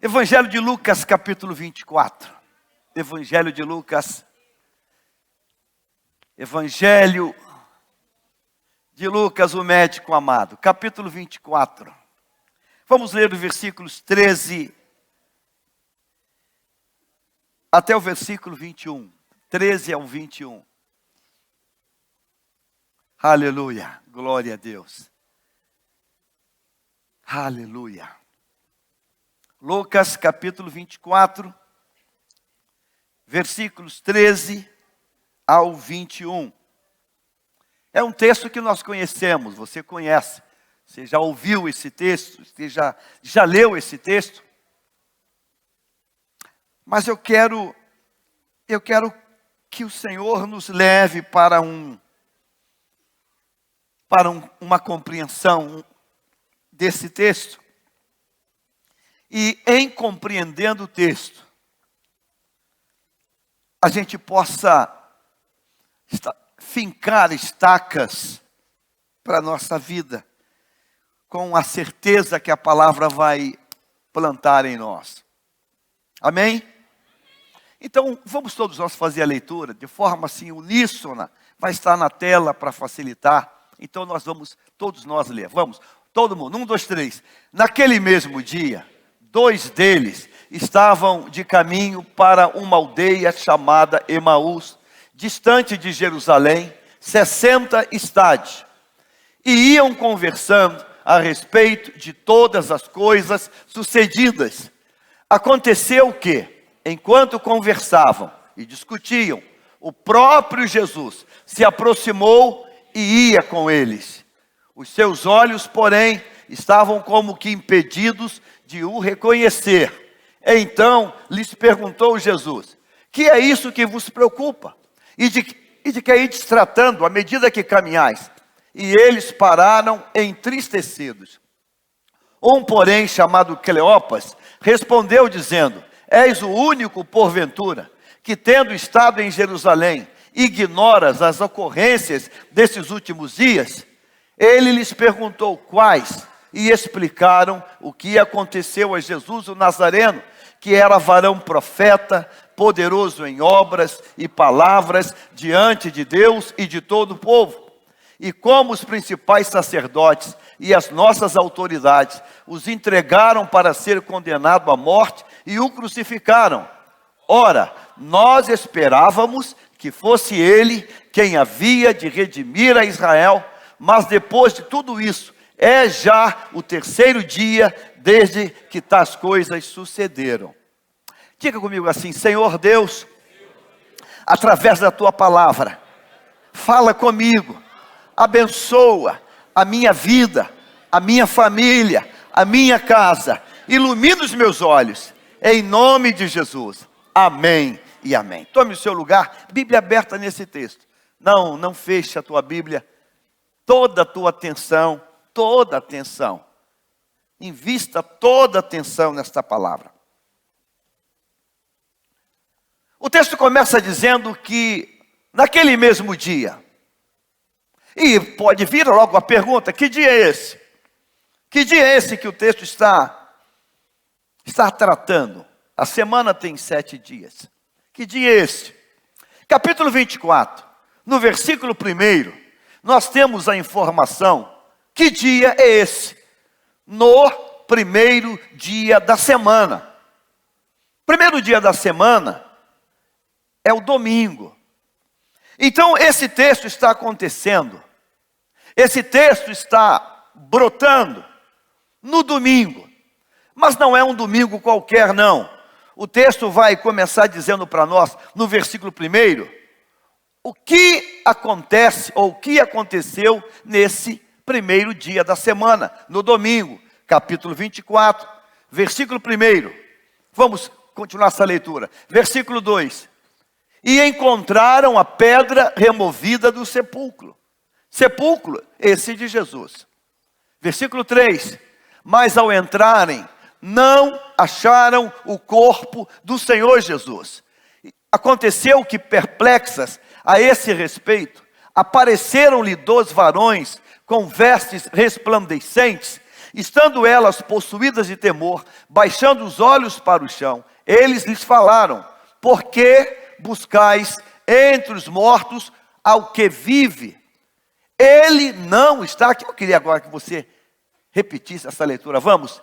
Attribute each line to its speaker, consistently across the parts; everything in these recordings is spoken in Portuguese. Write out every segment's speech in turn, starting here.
Speaker 1: Evangelho de Lucas, capítulo 24. Evangelho de Lucas. Evangelho de Lucas, o médico amado. Capítulo 24. Vamos ler os versículos 13 até o versículo 21. 13 ao 21. Aleluia. Glória a Deus. Aleluia. Lucas capítulo 24, versículos 13 ao 21. É um texto que nós conhecemos, você conhece. Você já ouviu esse texto, você já leu esse texto. Mas eu quero que o Senhor nos leve para uma compreensão desse texto. E em compreendendo o texto, a gente possa fincar estacas para a nossa vida, com a certeza que a palavra vai plantar em nós. Amém? Então, vamos todos nós fazer a leitura de forma assim uníssona. Vai estar na tela para facilitar. Então, todos nós ler. Vamos, todo mundo, 1, 2, 3. Naquele mesmo dia, 2 deles estavam de caminho para uma aldeia chamada Emaús, distante de Jerusalém, 60 estádios. E iam conversando a respeito de todas as coisas sucedidas. Aconteceu que, enquanto conversavam e discutiam, o próprio Jesus se aproximou e ia com eles. Os seus olhos, porém, estavam como que impedidos de o reconhecer. Então lhes perguntou Jesus: que é isso que vos preocupa? E de que ides tratando à medida que caminhais? E eles pararam entristecidos. Um, porém, chamado Cleopas, respondeu dizendo: és o único, porventura, que tendo estado em Jerusalém, ignoras as ocorrências desses últimos dias? Ele lhes perguntou quais, e explicaram o que aconteceu a Jesus o Nazareno, que era varão profeta, poderoso em obras e palavras diante de Deus e de todo o povo. E como os principais sacerdotes e as nossas autoridades os entregaram para ser condenado à morte e o crucificaram. Ora, nós esperávamos que fosse ele quem havia de redimir a Israel, mas depois de tudo isso, é já o 3º dia desde que tais coisas sucederam. Diga comigo assim: Senhor Deus, através da tua palavra, fala comigo, abençoa a minha vida, a minha família, a minha casa, ilumina os meus olhos, em nome de Jesus. Amém e amém. Tome o seu lugar, Bíblia aberta nesse texto. Não feche a tua Bíblia, toda a tua atenção, invista toda a atenção nesta palavra. O texto começa dizendo que naquele mesmo dia, e pode vir logo a pergunta: que dia é esse? Que dia é esse que o texto está tratando? A semana tem 7 dias. Que dia é esse? Capítulo 24, no versículo 1, nós temos a informação: que dia é esse? No primeiro dia da semana. Primeiro dia da semana é o domingo. Então esse texto está acontecendo, esse texto está brotando no domingo. Mas não é um domingo qualquer, não. O texto vai começar dizendo para nós, no versículo 1, o que acontece, ou o que aconteceu nesse primeiro dia da semana, no domingo. Capítulo 24, versículo 1. Vamos continuar essa leitura. Versículo 2. E encontraram a pedra removida do sepulcro. Sepulcro, esse de Jesus. Versículo 3. Mas ao entrarem, não acharam o corpo do Senhor Jesus. Aconteceu que, perplexas a esse respeito, apareceram-lhe 2 varões com vestes resplandecentes, Estando elas possuídas de temor, baixando os olhos para o chão, eles lhes falaram: por que buscais entre os mortos ao que vive? Ele não está aqui. Eu queria agora que você repetisse essa leitura. Vamos.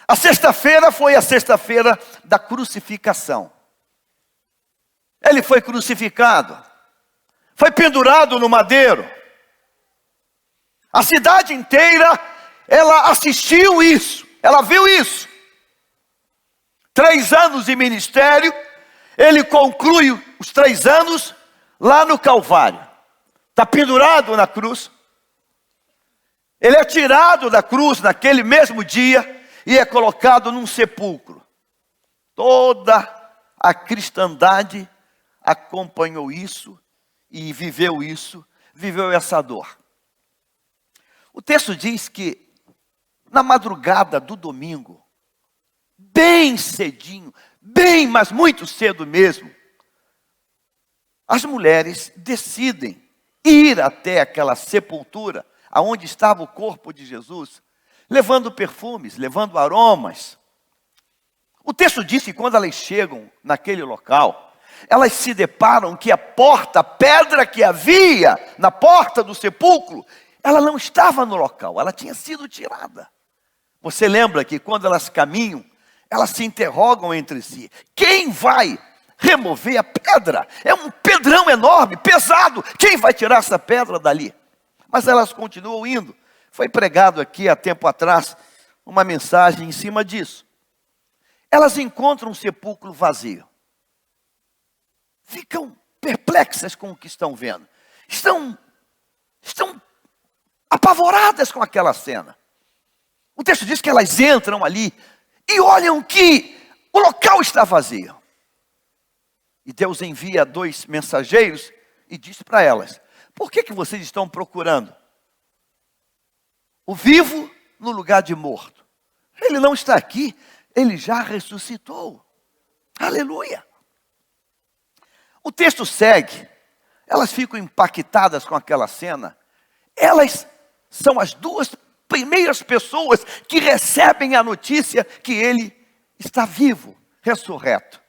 Speaker 1: A sexta-feira foi a sexta-feira da crucificação. Ele foi crucificado, foi pendurado no madeiro. A cidade inteira, ela assistiu isso, ela viu isso. 3 anos de ministério, ele conclui os 3 anos lá no Calvário. Está pendurado na cruz. Ele é tirado da cruz naquele mesmo dia e é colocado num sepulcro. Toda a cristandade acompanhou isso e viveu isso, viveu essa dor. O texto diz que na madrugada do domingo, bem cedinho, mas muito cedo mesmo, as mulheres decidem ir até aquela sepultura, aonde estava o corpo de Jesus, levando perfumes, levando aromas. O texto diz que quando elas chegam naquele local, elas se deparam que a porta, a pedra que havia na porta do sepulcro, ela não estava no local, ela tinha sido tirada. Você lembra que quando elas caminham, elas se interrogam entre si: quem vai remover a pedra? É um pedrão enorme, pesado, quem vai tirar essa pedra dali? Mas elas continuam indo. Foi pregado aqui há tempo atrás uma mensagem em cima disso. Elas encontram um sepulcro vazio. Ficam perplexas com o que estão vendo. Estão apavoradas com aquela cena. O texto diz que elas entram ali e olham que o local está vazio. E Deus envia 2 mensageiros e diz para elas: por que vocês estão procurando o vivo no lugar de morto? Ele não está aqui, ele já ressuscitou. Aleluia. O texto segue, elas ficam impactadas com aquela cena. Elas são as 2 primeiras pessoas que recebem a notícia que ele está vivo, ressurreto.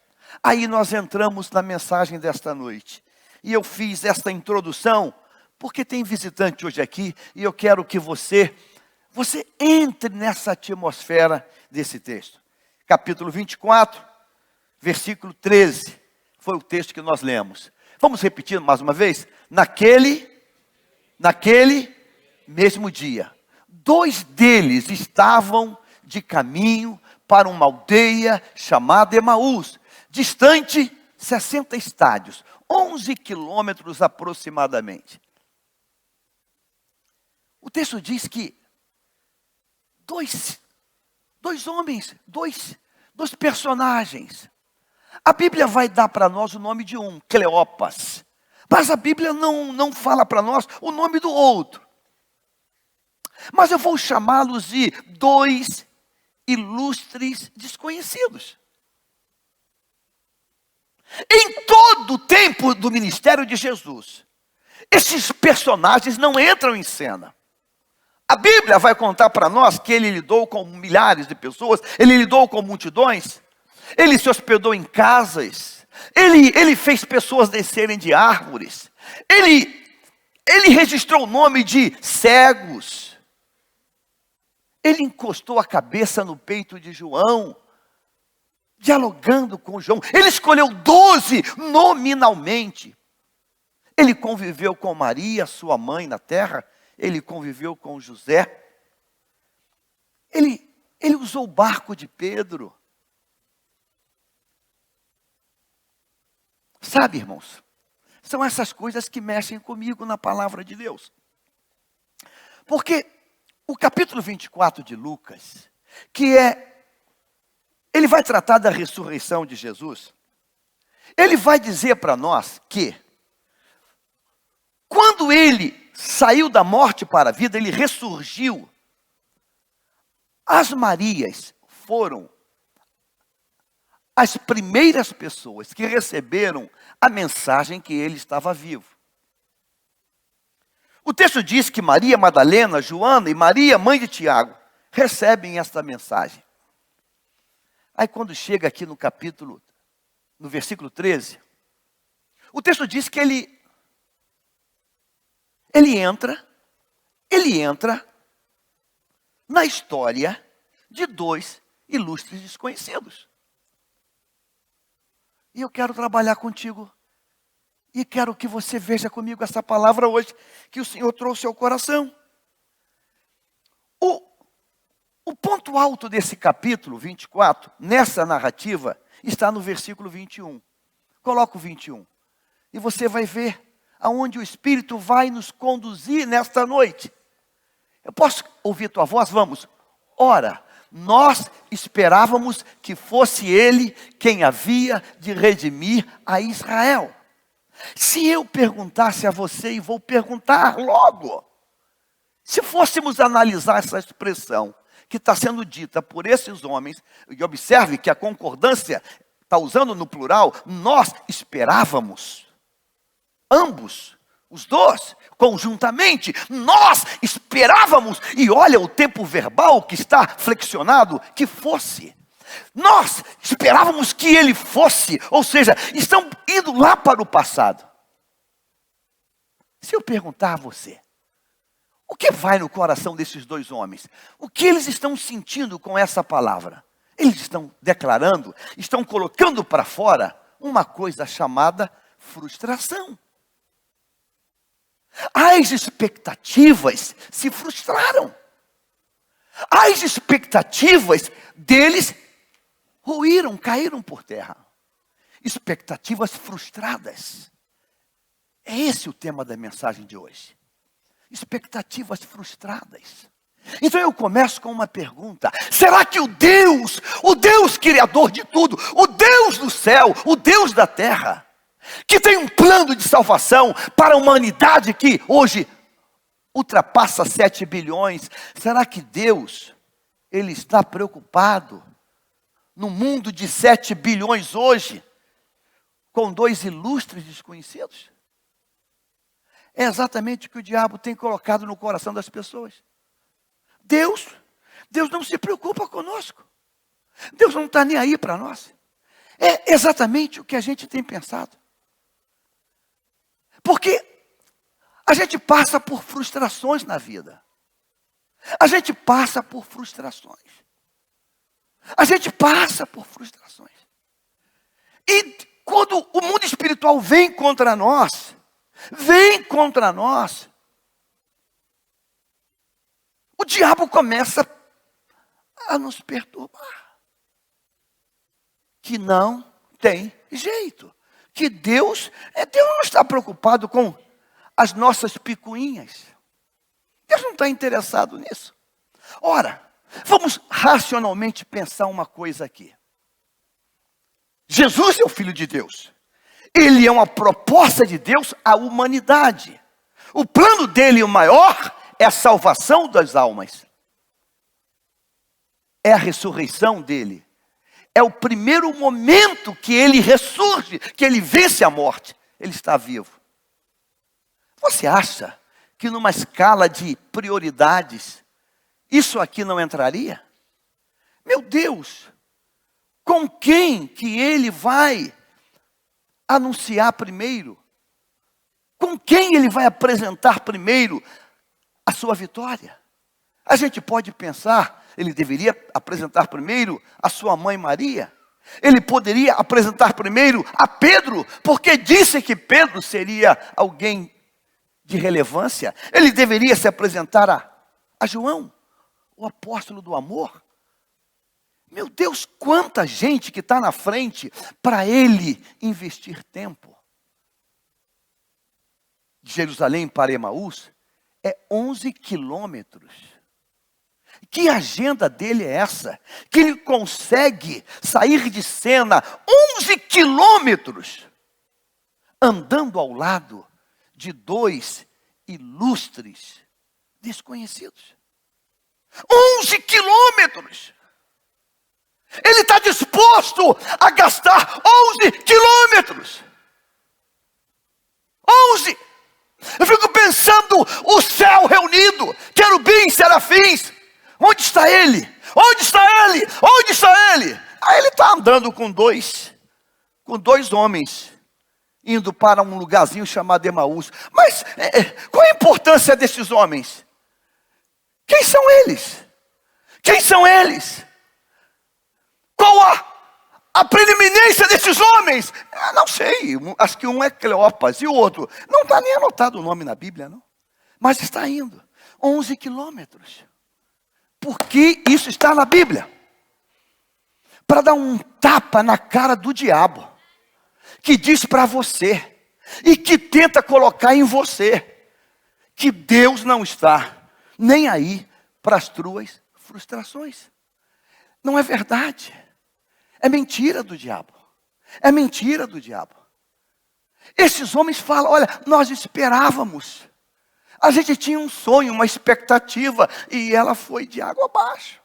Speaker 1: Aí nós entramos na mensagem desta noite. E eu fiz esta introdução porque tem visitante hoje aqui e eu quero que você entre nessa atmosfera desse texto. Capítulo 24, versículo 13, foi o texto que nós lemos. Vamos repetir mais uma vez? Naquele mesmo dia, 2 deles estavam de caminho para uma aldeia chamada Emaús, distante 60 estádios, 11 quilômetros aproximadamente. O texto diz que dois homens, dois personagens. A Bíblia vai dar para nós o nome de um, Cleopas. Mas a Bíblia não fala para nós o nome do outro. Mas eu vou chamá-los de 2 ilustres desconhecidos. Em todo o tempo do ministério de Jesus, esses personagens não entram em cena. A Bíblia vai contar para nós que ele lidou com milhares de pessoas, ele lidou com multidões, ele se hospedou em casas, ele fez pessoas descerem de árvores, ele registrou o nome de cegos, ele encostou a cabeça no peito de João, dialogando com João, ele escolheu 12 nominalmente, ele conviveu com Maria, sua mãe na terra, ele conviveu com José, ele usou o barco de Pedro. Sabe, irmãos, são essas coisas que mexem comigo na palavra de Deus. Porque o capítulo 24 de Lucas, ele vai tratar da ressurreição de Jesus, ele vai dizer para nós que, quando ele saiu da morte para a vida, ele ressurgiu, as Marias foram as primeiras pessoas que receberam a mensagem que ele estava vivo. O texto diz que Maria Madalena, Joana e Maria, mãe de Tiago, recebem esta mensagem. Aí quando chega aqui no versículo 13, o texto diz que ele entra na história de dois ilustres desconhecidos. E eu quero trabalhar contigo. E quero que você veja comigo essa palavra hoje, que o Senhor trouxe ao coração. O ponto alto desse capítulo 24, nessa narrativa, está no versículo 21. Coloca o 21. E você vai ver aonde o Espírito vai nos conduzir nesta noite. Eu posso ouvir tua voz? Vamos. Ora, nós esperávamos que fosse Ele quem havia de redimir a Israel. Se eu perguntasse a você, e vou perguntar logo, se fôssemos analisar essa expressão que está sendo dita por esses homens, e observe que a concordância está usando no plural, nós esperávamos, ambos, os dois, conjuntamente, nós esperávamos, e olha o tempo verbal que está flexionado, que fosse. Nós esperávamos que ele fosse, ou seja, estão indo lá para o passado. Se eu perguntar a você, o que vai no coração desses dois homens? O que eles estão sentindo com essa palavra? Eles estão declarando, estão colocando para fora uma coisa chamada frustração. As expectativas se frustraram. As expectativas deles ruíram, caíram por terra. Expectativas frustradas. É esse o tema da mensagem de hoje. Expectativas frustradas. Então eu começo com uma pergunta. Será que o Deus criador de tudo, o Deus do céu, o Deus da terra, que tem um plano de salvação para a humanidade que hoje ultrapassa 7 bilhões, será que Deus, Ele está preocupado no mundo de 7 bilhões hoje, com dois ilustres desconhecidos? É exatamente o que o diabo tem colocado no coração das pessoas. Deus não se preocupa conosco. Deus não está nem aí para nós. É exatamente o que a gente tem pensado. Porque a gente passa por frustrações na vida. A gente passa por frustrações. A gente passa por frustrações. E quando o mundo espiritual vem contra nós, o diabo começa a nos perturbar. Que não tem jeito. Que Deus não está preocupado com as nossas picuinhas. Deus não está interessado nisso. Ora, vamos racionalmente pensar uma coisa aqui. Jesus é o Filho de Deus. Ele é uma proposta de Deus à humanidade. O plano dele, o maior, é a salvação das almas. É a ressurreição dele. É o primeiro momento que ele ressurge, que ele vence a morte. Ele está vivo. Você acha que numa escala de prioridades, isso aqui não entraria? Meu Deus, com quem que ele vai anunciar primeiro? Com quem ele vai apresentar primeiro a sua vitória? A gente pode pensar, ele deveria apresentar primeiro a sua mãe Maria. Ele poderia apresentar primeiro a Pedro, porque disse que Pedro seria alguém de relevância. Ele deveria se apresentar a João, o apóstolo do amor. Meu Deus, quanta gente que está na frente para ele investir tempo. De Jerusalém para Emaús é 11 quilômetros. Que agenda dele é essa? Que ele consegue sair de cena 11 quilômetros andando ao lado de dois ilustres desconhecidos. 11 quilômetros! Ele está disposto a gastar 11 quilômetros. 11. Eu fico pensando, o céu reunido, querubins, serafins. Onde está ele? Onde está ele? Onde está ele? Aí ele está andando com dois homens, indo para um lugarzinho chamado Emaús. Mas qual a importância desses homens? Quem são eles? Quem são eles? Qual a preeminência desses homens? Não sei, acho que um é Cleopas e o outro. Não está nem anotado o nome na Bíblia, não. Mas está indo 11 quilômetros. Por que isso está na Bíblia? Para dar um tapa na cara do diabo, que diz para você, e que tenta colocar em você, que Deus não está nem aí para as tuas frustrações. Não é verdade. É mentira do diabo. É mentira do diabo. Esses homens falam, olha, nós esperávamos. A gente tinha um sonho, uma expectativa, e ela foi de água abaixo.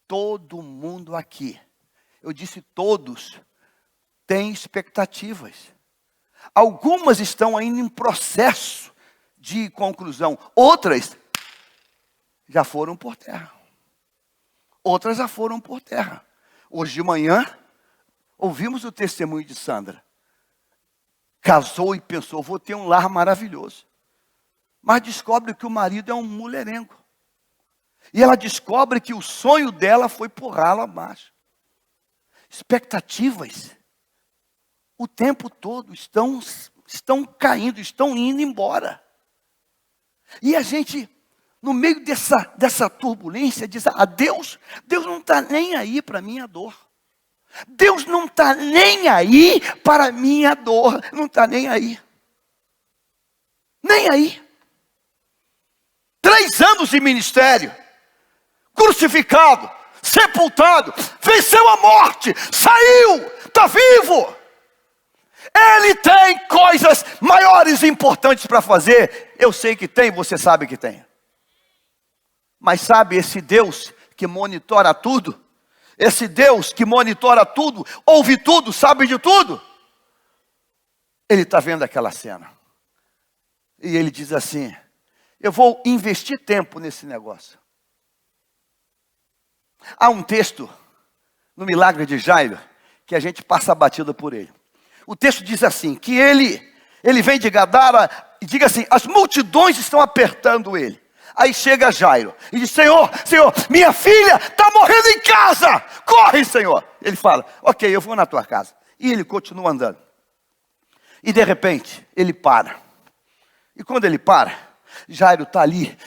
Speaker 1: Todo mundo aqui, eu disse todos, tem expectativas. Algumas estão ainda em processo de conclusão. Outras já foram por terra. Outras já foram por terra. Hoje de manhã, ouvimos o testemunho de Sandra. Casou e pensou, vou ter um lar maravilhoso. Mas descobre que o marido é um mulherengo. E ela descobre que o sonho dela foi por ralo abaixo. Expectativas, o tempo todo, estão caindo, estão indo embora. E a gente, no meio dessa turbulência, diz, Deus não está nem aí para a minha dor. Deus não está nem aí para a minha dor. Não está nem aí. Nem aí. 3 anos de ministério. Crucificado. Sepultado. Venceu a morte. Saiu. Está vivo. Ele tem coisas maiores e importantes para fazer. Eu sei que tem, você sabe que tem. Mas sabe esse Deus que monitora tudo? Esse Deus que monitora tudo, ouve tudo, sabe de tudo? Ele está vendo aquela cena. E ele diz assim, eu vou investir tempo nesse negócio. Há um texto no milagre de Jairo, que a gente passa batido por ele. O texto diz assim, que ele vem de Gadara e diz assim, as multidões estão apertando ele. Aí chega Jairo e diz, Senhor, minha filha está morrendo em casa. Corre, Senhor. Ele fala, ok, eu vou na tua casa. E ele continua andando. E de repente, ele para. E quando ele para, Jairo está ali.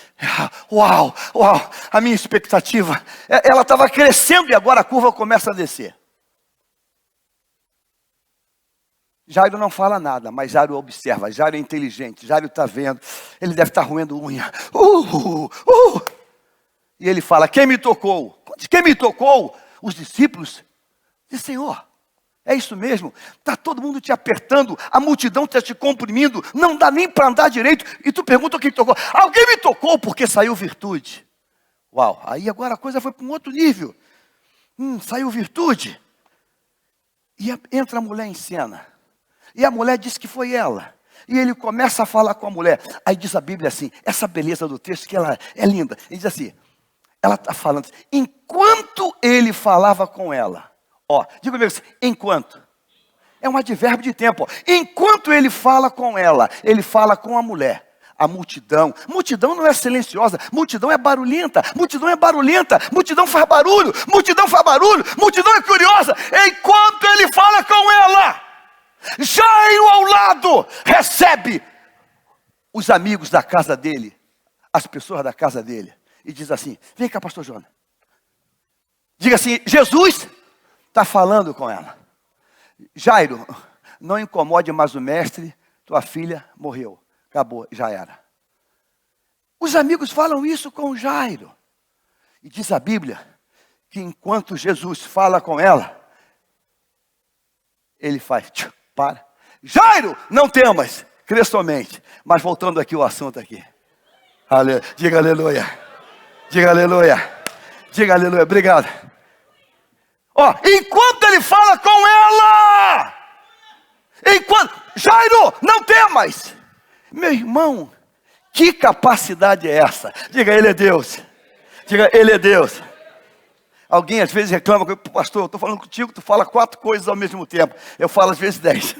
Speaker 1: Uau, a minha expectativa. Ela estava crescendo e agora a curva começa a descer. Jairo não fala nada, mas Jairo observa. Jairo é inteligente, Jairo está vendo. Ele deve estar roendo unha. E ele fala, quem me tocou? Quem me tocou? Os discípulos dizem, Senhor, é isso mesmo? Está todo mundo te apertando, a multidão está te comprimindo, não dá nem para andar direito. E tu pergunta quem tocou. Alguém me tocou porque saiu virtude. Uau, aí agora a coisa foi para um outro nível. Saiu virtude. E entra a mulher em cena. E a mulher diz que foi ela. E ele começa a falar com a mulher. Aí diz a Bíblia assim, essa beleza do texto, que ela é linda. Ele diz assim, ela está falando, enquanto ele falava com ela. Diga comigo assim, enquanto. É um advérbio de tempo. Enquanto ele fala com ela, ele fala com a mulher. A multidão não é silenciosa, multidão é barulhenta, multidão faz barulho, multidão é curiosa. Enquanto ele fala com ela, Jairo ao lado recebe os amigos da casa dele, as pessoas da casa dele, e diz assim, vem cá, pastor Jonas. Diga assim, Jesus está falando com ela. Jairo, não incomode mais o mestre, tua filha morreu. Acabou, já era. Os amigos falam isso com Jairo. E diz a Bíblia que enquanto Jesus fala com ela, ele faz, para. Jairo, não temas, crê somente. Mas voltando aqui o assunto aqui. Diga aleluia. Diga aleluia. Diga aleluia, obrigado. Ó, enquanto ele fala com ela, Jairo, não temas. Meu irmão, que capacidade é essa? Diga, ele é Deus. Diga, ele é Deus. Alguém às vezes reclama, pastor, eu estou falando contigo, tu fala 4 coisas ao mesmo tempo. Eu falo às vezes 10.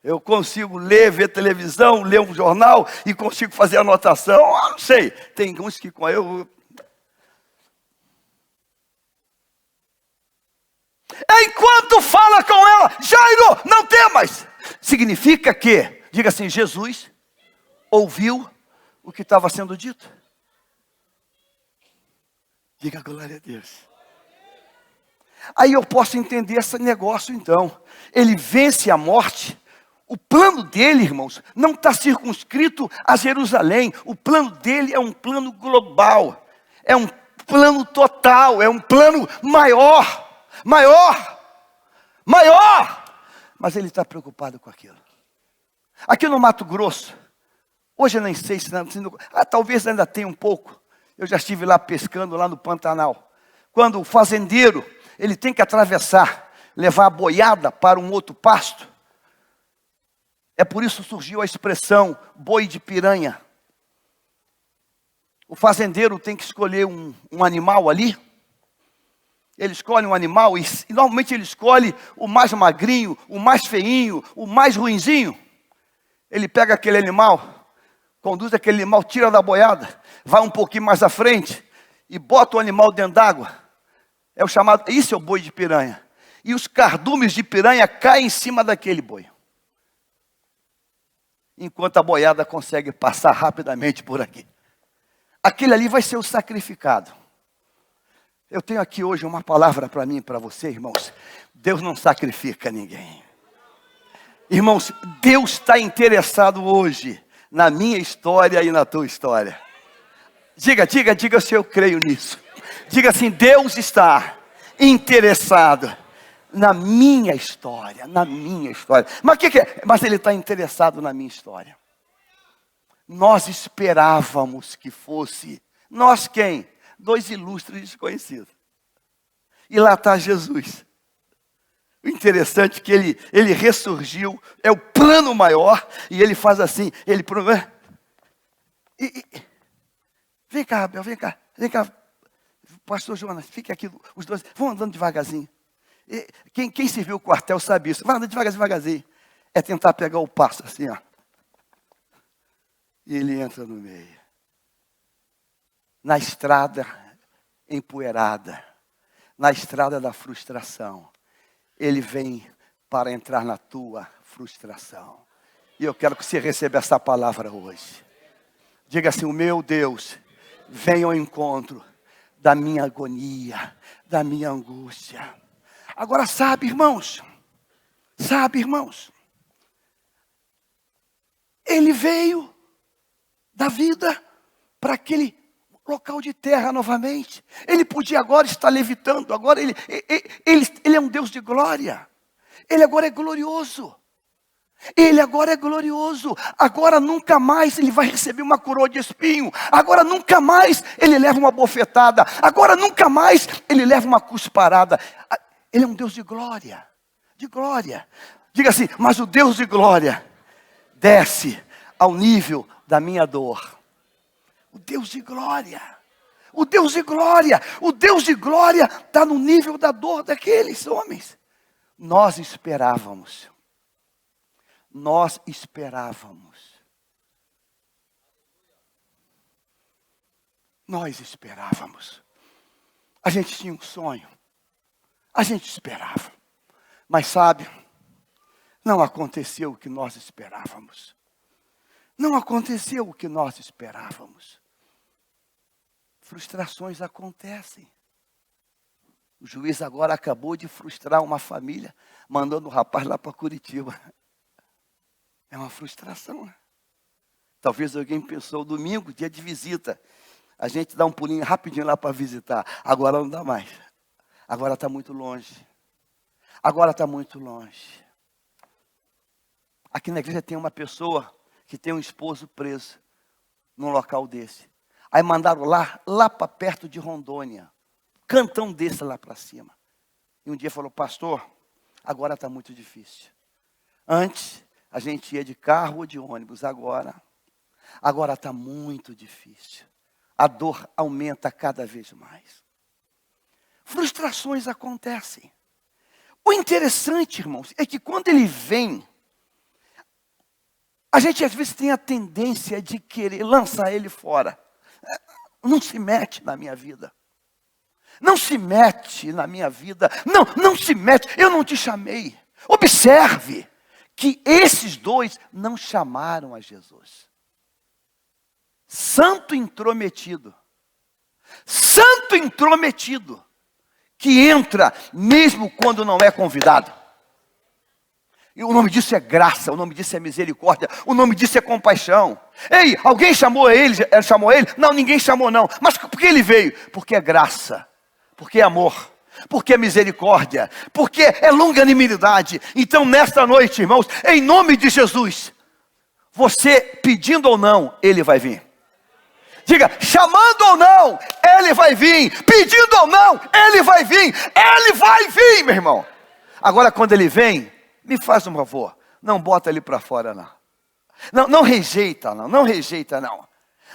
Speaker 1: Eu consigo ler, ver televisão, ler um jornal e consigo fazer anotação. Não sei, tem uns que com eu... Enquanto fala com ela, Jairo, não temas. Significa que, diga assim, Jesus ouviu o que estava sendo dito. Diga glória a Deus. Aí eu posso entender esse negócio então. Ele vence a morte. O plano dele, irmãos, não está circunscrito a Jerusalém. O plano dele é um plano global. É um plano total. É um plano maior. Mas ele está preocupado com aquilo. Aqui no Mato Grosso, hoje eu nem sei se talvez ainda tenha um pouco. Eu já estive lá pescando, lá no Pantanal. Quando o fazendeiro, ele tem que atravessar, levar a boiada para um outro pasto. É por isso que surgiu a expressão boi de piranha. O fazendeiro tem que escolher um animal ali. Ele escolhe um animal e normalmente ele escolhe o mais magrinho, o mais feinho, o mais ruinzinho. Ele pega aquele animal, conduz aquele animal, tira da boiada, vai um pouquinho mais à frente e bota o animal dentro d'água. É o chamado, isso é o boi de piranha. E os cardumes de piranha caem em cima daquele boi. Enquanto a boiada consegue passar rapidamente por aqui. Aquele ali vai ser o sacrificado. Eu tenho aqui hoje uma palavra para mim e para você, irmãos. Deus não sacrifica ninguém. Irmãos, Deus está interessado hoje na minha história e na tua história. Diga se eu creio nisso. Diga assim, Deus está interessado na minha história, Mas o que é? Mas Ele está interessado na minha história. Nós esperávamos que fosse, nós quem? 2 ilustres desconhecidos. E lá está Jesus. O interessante é que ele ressurgiu, é o plano maior, e ele faz assim, ele promete. Vem cá, Abel, vem cá. Pastor Jonas, fique aqui, os 2, vão andando devagarzinho. Quem serviu o quartel sabe isso. Vai andando devagarzinho. É tentar pegar o passo assim, ó. E ele entra no meio. Na estrada empoeirada, na estrada da frustração, ele vem para entrar na tua frustração. E eu quero que você receba essa palavra hoje. Diga assim, o meu Deus, vem ao encontro da minha agonia, da minha angústia. Agora sabe, irmãos, ele veio da vida para aquele local de terra novamente. Ele podia agora estar levitando. Agora ele é um Deus de glória. Ele agora é glorioso. Agora nunca mais ele vai receber uma coroa de espinho. Agora nunca mais ele leva uma bofetada. Agora nunca mais ele leva uma cusparada. Ele é um Deus de glória. Diga assim, mas o Deus de glória desce ao nível da minha dor. O Deus de glória está no nível da dor daqueles homens. Nós esperávamos. A gente tinha um sonho. A gente esperava. Mas sabe, não aconteceu o que nós esperávamos. Frustrações acontecem. O juiz agora acabou de frustrar uma família, mandando o rapaz lá para Curitiba. É uma frustração, né? Talvez alguém pensou, domingo, dia de visita, a gente dá um pulinho rapidinho lá para visitar. Agora não dá mais. Agora está muito longe. Aqui na igreja tem uma pessoa que tem um esposo preso num local desse. Aí mandaram lá para perto de Rondônia. Cantão desse lá para cima. E um dia falou, pastor, agora está muito difícil. Antes, a gente ia de carro ou de ônibus. Agora está muito difícil. A dor aumenta cada vez mais. Frustrações acontecem. O interessante, irmãos, é que quando ele vem, a gente às vezes tem a tendência de querer lançar ele fora. Não se mete na minha vida. Não se mete na minha vida. Não se mete. Eu não te chamei. Observe que esses dois não chamaram a Jesus. Santo intrometido. Santo intrometido. Que entra mesmo quando não é convidado. E o nome disso é graça, o nome disso é misericórdia, o nome disso é compaixão. Ei, alguém chamou ele? Chamou ele? Não, ninguém chamou não. Mas por que ele veio? Porque é graça, porque é amor, porque é misericórdia, porque é longanimidade. Então nesta noite, irmãos, em nome de Jesus, você pedindo ou não, ele vai vir. Diga, chamando ou não, ele vai vir. Pedindo ou não, ele vai vir. Ele vai vir, meu irmão. Agora quando ele vem, me faz um favor, não bota ele para fora não. Não rejeita não.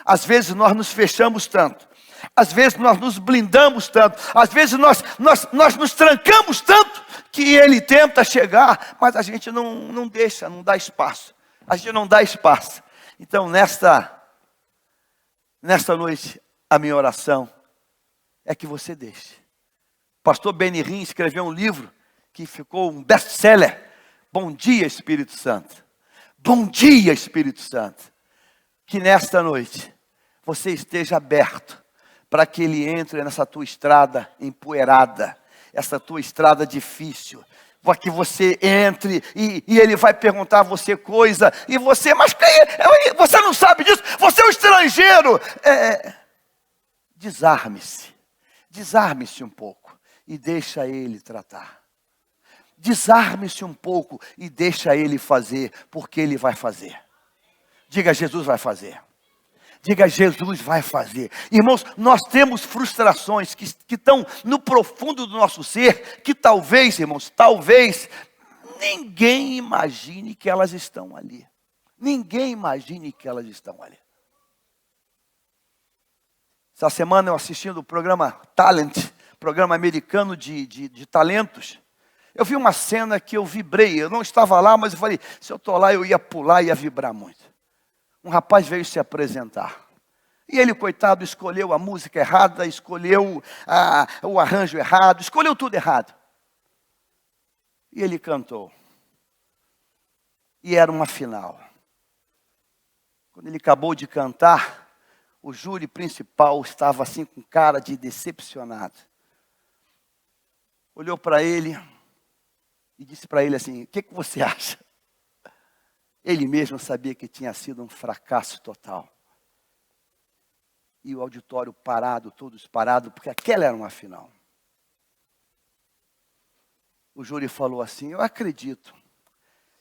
Speaker 1: Às vezes nós nos fechamos tanto. Às vezes nós nos blindamos tanto. Às vezes nós nos trancamos tanto que ele tenta chegar, mas a gente não deixa, não dá espaço. A gente não dá espaço. Então nesta noite, a minha oração é que você deixe. Pastor Benihim escreveu um livro que ficou um best-seller. Bom dia, Espírito Santo. Bom dia, Espírito Santo. Que nesta noite você esteja aberto para que ele entre nessa tua estrada empoeirada, essa tua estrada difícil. Para que você entre e ele vai perguntar a você coisa, e você, mas você não sabe disso, você é um estrangeiro. Desarme-se um pouco e deixa ele tratar. Desarme-se um pouco e deixa ele fazer, porque ele vai fazer. Diga, Jesus vai fazer. Diga, Jesus vai fazer. Irmãos, nós temos frustrações que estão no profundo do nosso ser, que talvez, irmãos, ninguém imagine que elas estão ali. Ninguém imagine que elas estão ali. Essa semana eu assistindo o programa Talent, programa americano de talentos. Eu vi uma cena que eu vibrei, eu não estava lá, mas eu falei, se eu estou lá eu ia pular e ia vibrar muito. Um rapaz veio se apresentar. E ele, coitado, escolheu a música errada, escolheu o arranjo errado, escolheu tudo errado. E ele cantou. E era uma final. Quando ele acabou de cantar, o júri principal estava assim com cara de decepcionado. Olhou para ele e disse para ele assim, o que você acha? Ele mesmo sabia que tinha sido um fracasso total. E o auditório parado, todos parados, porque aquela era uma final. O júri falou assim, eu acredito.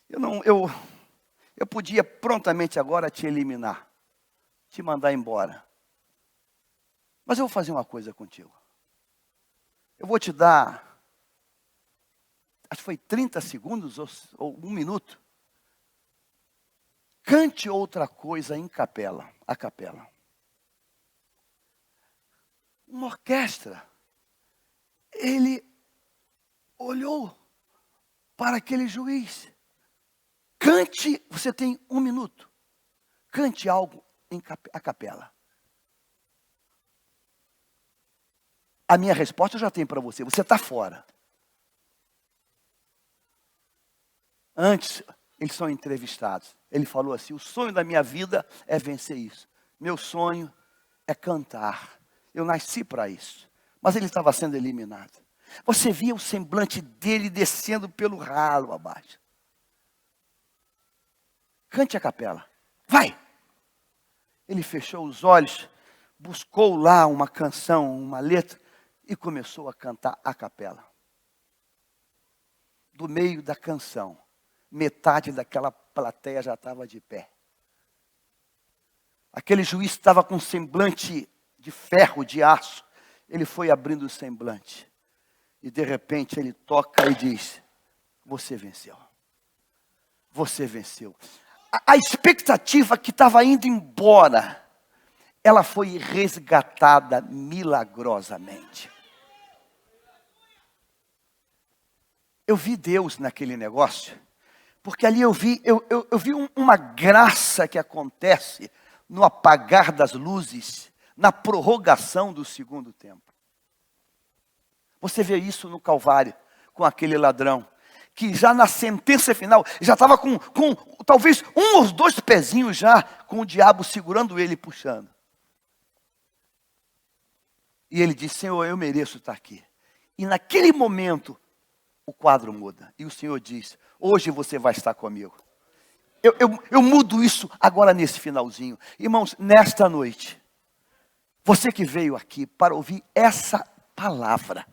Speaker 1: Eu podia prontamente agora te eliminar, te mandar embora. Mas eu vou fazer uma coisa contigo. Eu vou te dar, acho que foi 30 segundos ou 1 minuto. Cante outra coisa a capela. Uma orquestra. Ele olhou para aquele juiz. Cante, você tem 1 minuto. Cante algo a capela. A minha resposta eu já tenho para você. Você está fora. Antes, eles são entrevistados. Ele falou assim, o sonho da minha vida é vencer isso. Meu sonho é cantar. Eu nasci para isso. Mas ele estava sendo eliminado. Você via o semblante dele descendo pelo ralo abaixo. Cante a capela. Vai! Ele fechou os olhos, buscou lá uma canção, uma letra, e começou a cantar a capela. Do meio da canção, metade daquela plateia já estava de pé. Aquele juiz estava com um semblante de ferro, de aço. Ele foi abrindo o semblante. E de repente ele toca e diz: você venceu. Você venceu. A expectativa que estava indo embora, ela foi resgatada milagrosamente. Eu vi Deus naquele negócio, porque ali eu vi uma graça que acontece no apagar das luzes, na prorrogação do segundo tempo. Você vê isso no Calvário, com aquele ladrão, que já na sentença final, já estava com talvez um ou dois pezinhos já, com o diabo segurando ele e puxando. E ele disse: Senhor, eu mereço estar aqui. E naquele momento, o quadro muda. E o Senhor diz: hoje você vai estar comigo. Eu mudo isso agora nesse finalzinho. Irmãos, nesta noite, você que veio aqui para ouvir essa palavra,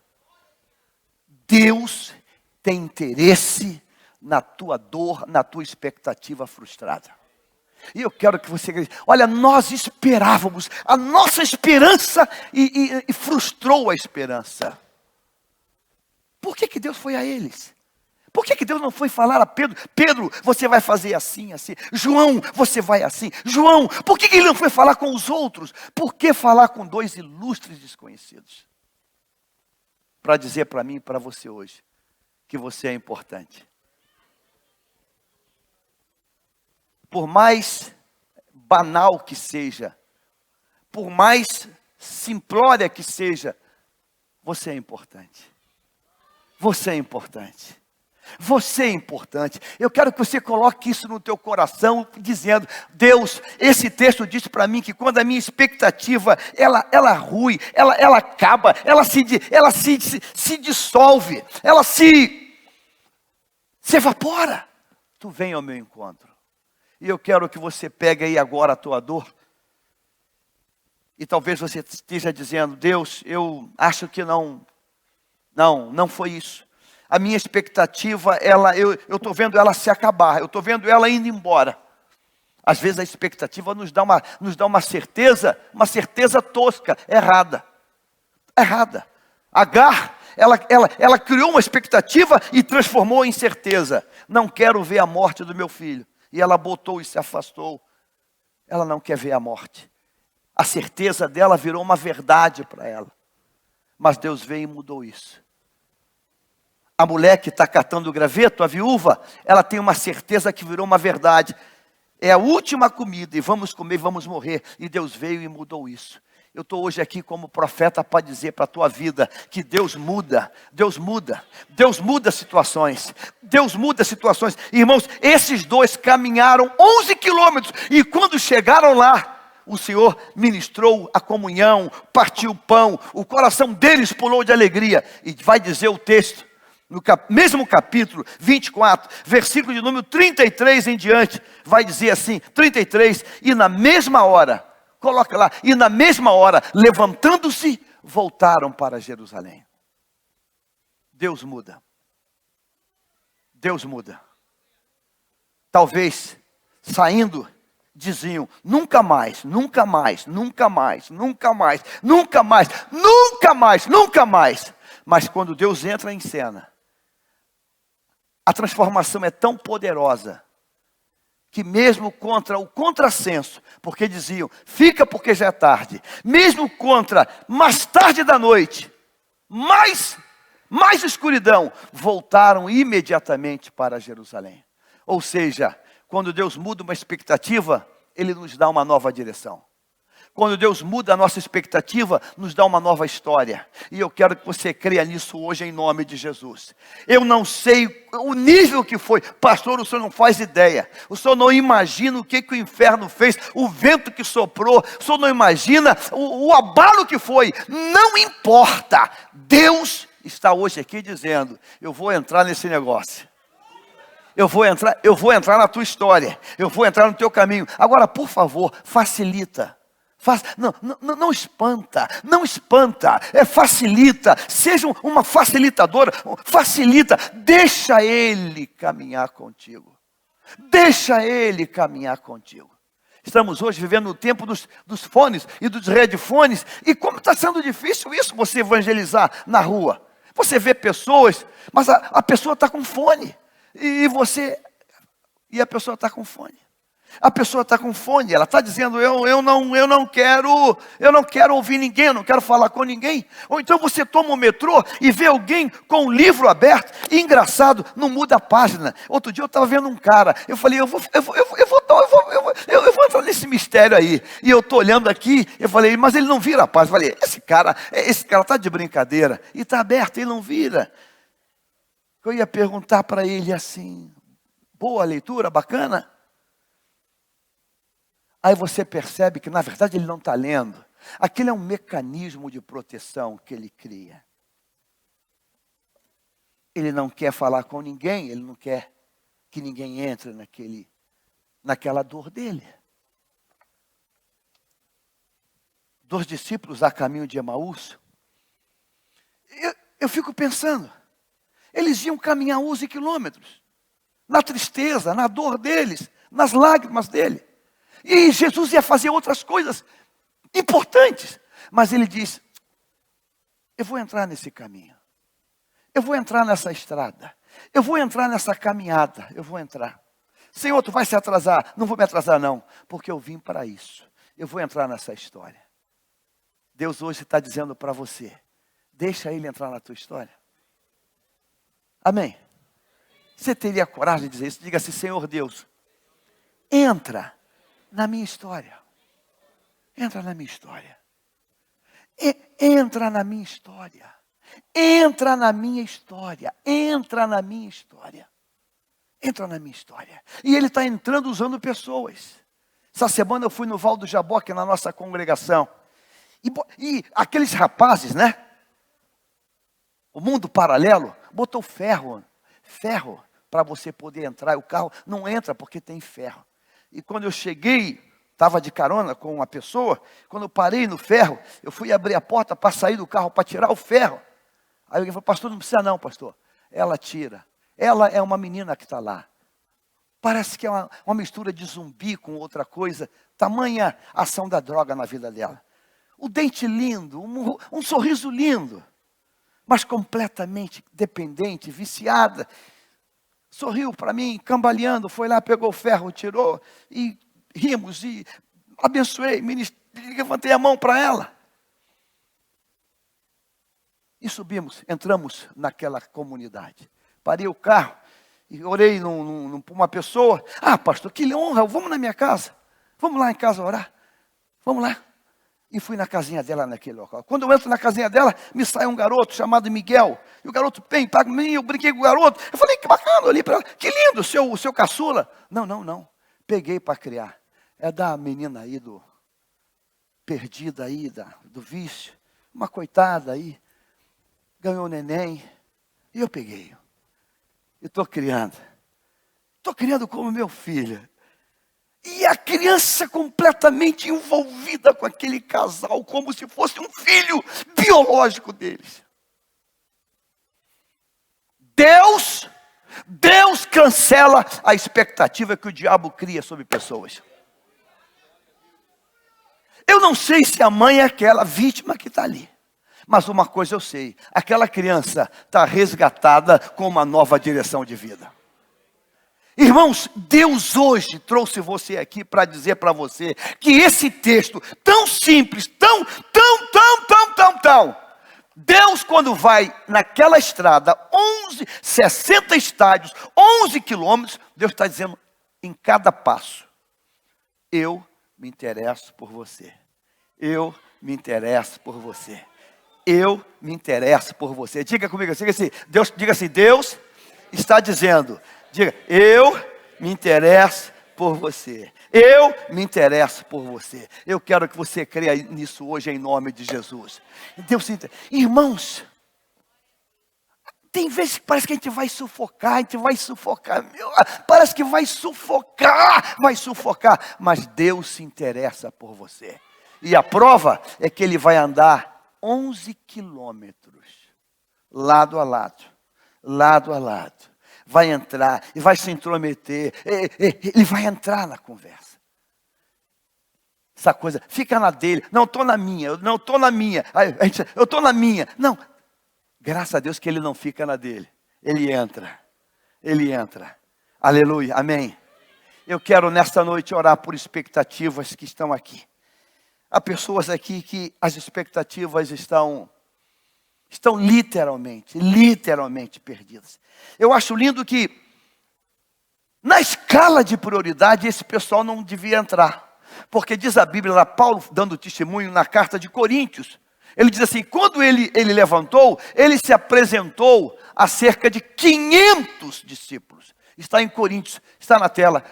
Speaker 1: Deus tem interesse na tua dor, na tua expectativa frustrada. E eu quero que você acredite. Olha, nós esperávamos, a nossa esperança e frustrou a esperança. Por que Deus foi a eles? Por que Deus não foi falar a Pedro: Pedro, você vai fazer assim, assim. João, você vai assim. João, por que ele não foi falar com os outros? Por que falar com dois ilustres desconhecidos? Para dizer para mim e para você hoje, que você é importante. Por mais banal que seja, por mais simplória que seja, você é importante. Você é importante. Você é importante. Eu quero que você coloque isso no teu coração, dizendo: Deus, esse texto diz para mim que quando a minha expectativa, ela rui, ela acaba, ela se dissolve, ela se evapora, tu vem ao meu encontro. E eu quero que você pegue aí agora a tua dor. E talvez você esteja dizendo: Deus, eu acho que não foi isso. A minha expectativa, eu estou vendo ela se acabar, eu estou vendo ela indo embora. Às vezes a expectativa nos dá uma certeza tosca, errada. Agar, ela criou uma expectativa e transformou em certeza. Não quero ver a morte do meu filho. E ela botou e se afastou. Ela não quer ver a morte. A certeza dela virou uma verdade para ela. Mas Deus veio e mudou isso. A mulher que está catando o graveto, a viúva, ela tem uma certeza que virou uma verdade. É a última comida e vamos comer, vamos morrer. E Deus veio e mudou isso. Eu estou hoje aqui como profeta para dizer para a tua vida que Deus muda situações. Deus muda situações. Irmãos, esses dois caminharam 11 quilômetros e quando chegaram lá, o Senhor ministrou a comunhão, partiu o pão, o coração deles pulou de alegria. E vai dizer o texto, no mesmo capítulo 24, versículo de número 33 em diante, vai dizer assim, 33, e na mesma hora, coloca lá, e na mesma hora, levantando-se, voltaram para Jerusalém. Deus muda. Deus muda. Talvez, saindo, diziam: nunca mais, nunca mais, nunca mais, nunca mais, nunca mais, nunca mais, nunca mais. Mas quando Deus entra em cena, a transformação é tão poderosa, que mesmo contra o contrassenso, porque diziam: fica porque já é tarde, mesmo contra mais tarde da noite, mais escuridão, voltaram imediatamente para Jerusalém. Ou seja, quando Deus muda uma expectativa, Ele nos dá uma nova direção. Quando Deus muda a nossa expectativa, nos dá uma nova história. E eu quero que você creia nisso hoje em nome de Jesus. Eu não sei o nível que foi. Pastor, o senhor não faz ideia. O senhor não imagina o que o inferno fez. O vento que soprou. O senhor não imagina o abalo que foi. Não importa. Deus está hoje aqui dizendo: eu vou entrar nesse negócio. Eu vou entrar na tua história. Eu vou entrar no teu caminho. Agora, por favor, facilita. Não espanta, facilita, seja uma facilitadora, facilita, deixa Ele caminhar contigo, Estamos hoje vivendo no tempo dos fones e dos headphones. E como está sendo difícil isso, você evangelizar na rua. Você vê pessoas, mas a pessoa está com fone. E a pessoa está com fone. A pessoa está com fone, ela está dizendo, eu não quero ouvir ninguém, eu não quero falar com ninguém. Ou então você toma o metrô e vê alguém com um livro aberto, e engraçado, não muda a página. Outro dia eu estava vendo um cara, eu falei, eu vou entrar nesse mistério aí. E eu estou olhando aqui, eu falei, mas ele não vira a página. Eu falei, esse cara está de brincadeira, e está aberto, ele não vira. Eu ia perguntar para ele assim, boa leitura, bacana? Aí você percebe que, na verdade, ele não está lendo. Aquilo é um mecanismo de proteção que ele cria. Ele não quer falar com ninguém, ele não quer que ninguém entre naquela dor dele. Dos discípulos a caminho de Emaús, eu fico pensando, eles iam caminhar 11 quilômetros, na tristeza, na dor deles, nas lágrimas dele. E Jesus ia fazer outras coisas importantes. Mas ele diz, eu vou entrar nesse caminho. Eu vou entrar nessa estrada. Eu vou entrar nessa caminhada. Eu vou entrar. Senhor, tu vai se atrasar. Não vou me atrasar não, porque eu vim para isso. Eu vou entrar nessa história. Deus hoje está dizendo para você, deixa ele entrar na tua história. Amém? Você teria coragem de dizer isso? Diga assim, Senhor Deus, entra na minha história. Entra na minha história. Entra na minha história. Entra na minha história. Entra na minha história. Entra na minha história. E ele está entrando usando pessoas. Essa semana eu fui no Val do Jaboque, na nossa congregação. E aqueles rapazes, né? O mundo paralelo, botou ferro para você poder entrar. E o carro não entra porque tem ferro. E quando eu cheguei, estava de carona com uma pessoa, quando eu parei no ferro, eu fui abrir a porta para sair do carro, para tirar o ferro. Aí alguém falou, pastor, não precisa não, pastor. Ela tira. Ela é uma menina que está lá. Parece que é uma mistura de zumbi com outra coisa. Tamanha ação da droga na vida dela. O dente lindo, um sorriso lindo, mas completamente dependente, viciada. Sorriu para mim, cambaleando, foi lá, pegou o ferro, tirou, e rimos, e abençoei, levantei a mão para ela. E subimos, entramos naquela comunidade. Parei o carro, e orei para uma pessoa. Ah, pastor, que honra, vamos na minha casa. Vamos lá em casa orar. Vamos lá. E fui na casinha dela naquele local. Quando eu entro na casinha dela, me sai um garoto chamado Miguel. E o garoto vem, paga mim, eu brinquei com o garoto. Eu falei, que bacana, ali para ela. Que lindo, o seu caçula. Não. Peguei para criar. É da menina aí, perdida aí, do vício. Uma coitada aí. Ganhou neném. E eu peguei. E estou criando. Estou criando como meu filho. E a criança completamente envolvida com aquele casal, como se fosse um filho biológico deles. Deus cancela a expectativa que o diabo cria sobre pessoas. Eu não sei se a mãe é aquela vítima que está ali. Mas uma coisa eu sei, aquela criança está resgatada com uma nova direção de vida. Irmãos, Deus hoje trouxe você aqui para dizer para você que esse texto tão simples, tão, Deus quando vai naquela estrada, 60 estádios, 11 quilômetros, Deus está dizendo em cada passo, eu me interesso por você, eu me interesso por você, eu me interesso por você. Diga comigo, diga assim, Deus está dizendo, diga, eu me interesso por você. Eu me interesso por você. Eu quero que você creia nisso hoje em nome de Jesus. Deus, irmãos, tem vezes que parece que a gente vai sufocar, parece que vai sufocar, mas Deus se interessa por você. E a prova é que ele vai andar 11 quilômetros, lado a lado. Vai entrar e vai se intrometer, ele vai entrar na conversa. essa coisa, fica na dele, não, estou na minha, eu não estou na minha, eu estou na minha. Não, graças a Deus que ele não fica na dele, ele entra, aleluia, amém. Eu quero nesta noite orar por expectativas que estão aqui. Há pessoas aqui que as expectativas estão literalmente perdidas. Eu acho lindo que na escala de prioridade esse pessoal não devia entrar. Porque diz a Bíblia, lá Paulo dando testemunho na carta de Coríntios, ele diz assim, quando ele levantou, ele se apresentou a cerca de 500 discípulos. Está em Coríntios, está na tela.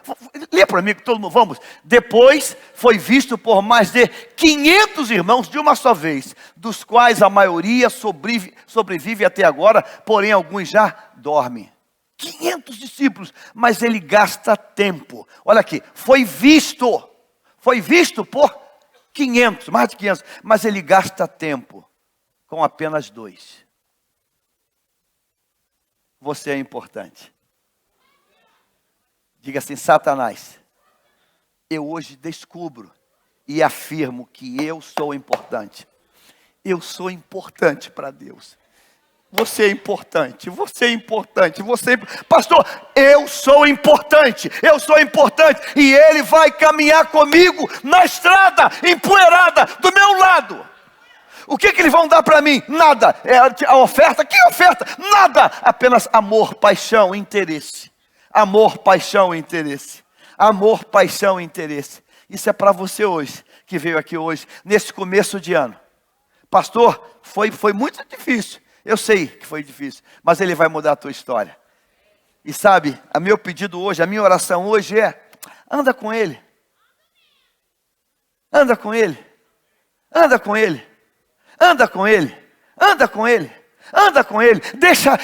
Speaker 1: Lê para mim, que todo mundo, vamos. Depois foi visto por mais de 500 irmãos de uma só vez, dos quais a maioria sobrevive até agora, porém alguns já dormem. 500 discípulos, mas ele gasta tempo. Olha aqui, foi visto por 500, mais de 500, mas ele gasta tempo com apenas 2. Você é importante. Diga assim, Satanás, eu hoje descubro e afirmo que eu sou importante. Eu sou importante para Deus. Você é importante, pastor, eu sou importante, e ele vai caminhar comigo na estrada empoeirada do meu lado. O que eles vão dar para mim? Nada. É a oferta, que oferta? Nada, apenas amor, paixão, interesse. Amor, paixão, interesse. Amor, paixão, interesse. Isso é para você hoje, que veio aqui hoje, nesse começo de ano. Pastor, foi muito difícil. Eu sei que foi difícil, mas ele vai mudar a tua história. E sabe, o meu pedido hoje, a minha oração hoje é, anda com ele. Anda com ele. Anda com ele. Anda com ele. Anda com ele. Anda com ele, deixa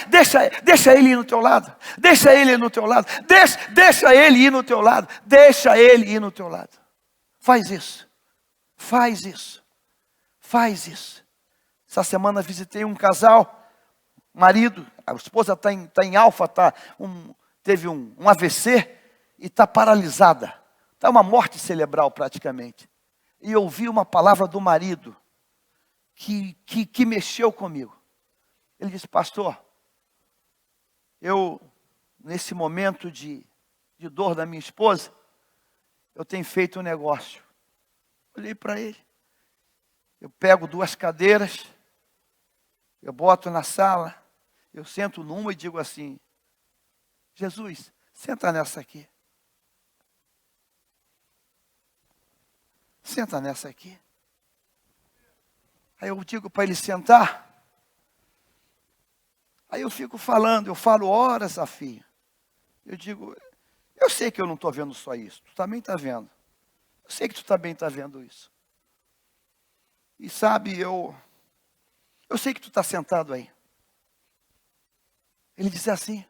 Speaker 1: ele ir no teu lado, deixa ele ir no teu lado, deixa ele ir no teu lado, deixa ele ir no teu lado. Faz isso. Essa semana visitei um casal, marido, a esposa está em alfa, teve um AVC e está paralisada, está uma morte cerebral praticamente. E eu ouvi uma palavra do marido que mexeu comigo. Ele disse, pastor, eu, nesse momento de dor da minha esposa, eu tenho feito um negócio. Olhei para ele, eu pego 2 cadeiras, eu boto na sala, eu sento numa e digo assim, Jesus, senta nessa aqui. Senta nessa aqui. Aí eu digo para ele sentar. Aí eu fico falando, eu falo horas a fio. Eu digo, eu sei que eu não estou vendo só isso, tu também está vendo. Eu sei que tu também está vendo isso. E sabe, eu sei que tu está sentado aí. Ele disse assim,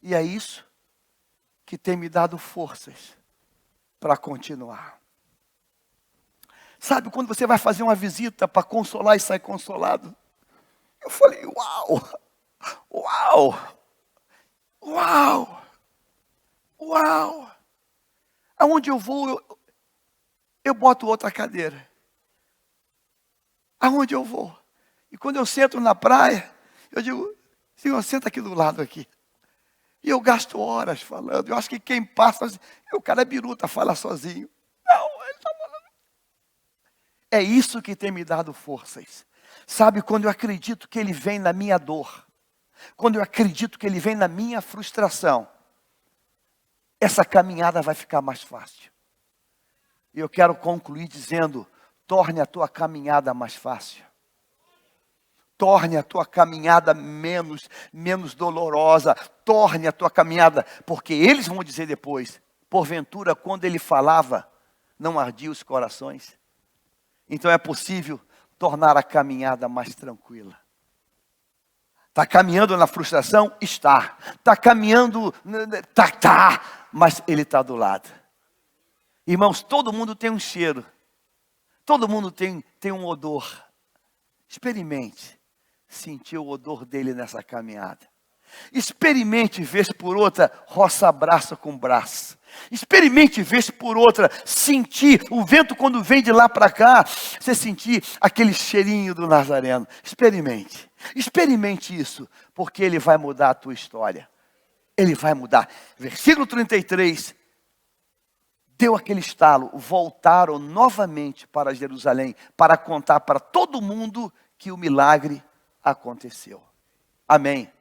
Speaker 1: e é isso que tem me dado forças para continuar. Sabe, quando você vai fazer uma visita para consolar e sair consolado, eu falei, uau! Aonde eu vou, eu boto outra cadeira. Aonde eu vou? E quando eu sento na praia, eu digo, Senhor, senta aqui do lado aqui. E eu gasto horas falando. Eu acho que quem passa, o cara é biruta, fala sozinho. Não, ele está falando. É isso que tem me dado forças. Sabe, quando eu acredito que ele vem na minha dor, quando eu acredito que ele vem na minha frustração, essa caminhada vai ficar mais fácil. E eu quero concluir dizendo, torne a tua caminhada mais fácil. Torne a tua caminhada menos dolorosa. Torne a tua caminhada, porque eles vão dizer depois, porventura, quando ele falava, não ardia os corações. Então é possível tornar a caminhada mais tranquila. Está caminhando na frustração? Está. Está caminhando? Tá. Mas ele está do lado. Irmãos, todo mundo tem um cheiro. Todo mundo tem um odor. Experimente sentir o odor dele nessa caminhada. Experimente, vez por outra, roça braço com braço. Experimente, vez por outra, sentir o vento quando vem de lá para cá, você sentir aquele cheirinho do Nazareno. Experimente. Experimente isso, porque ele vai mudar a tua história. Ele vai mudar. Versículo 33. Deu aquele estalo, voltaram novamente para Jerusalém, para contar para todo mundo que o milagre aconteceu. Amém.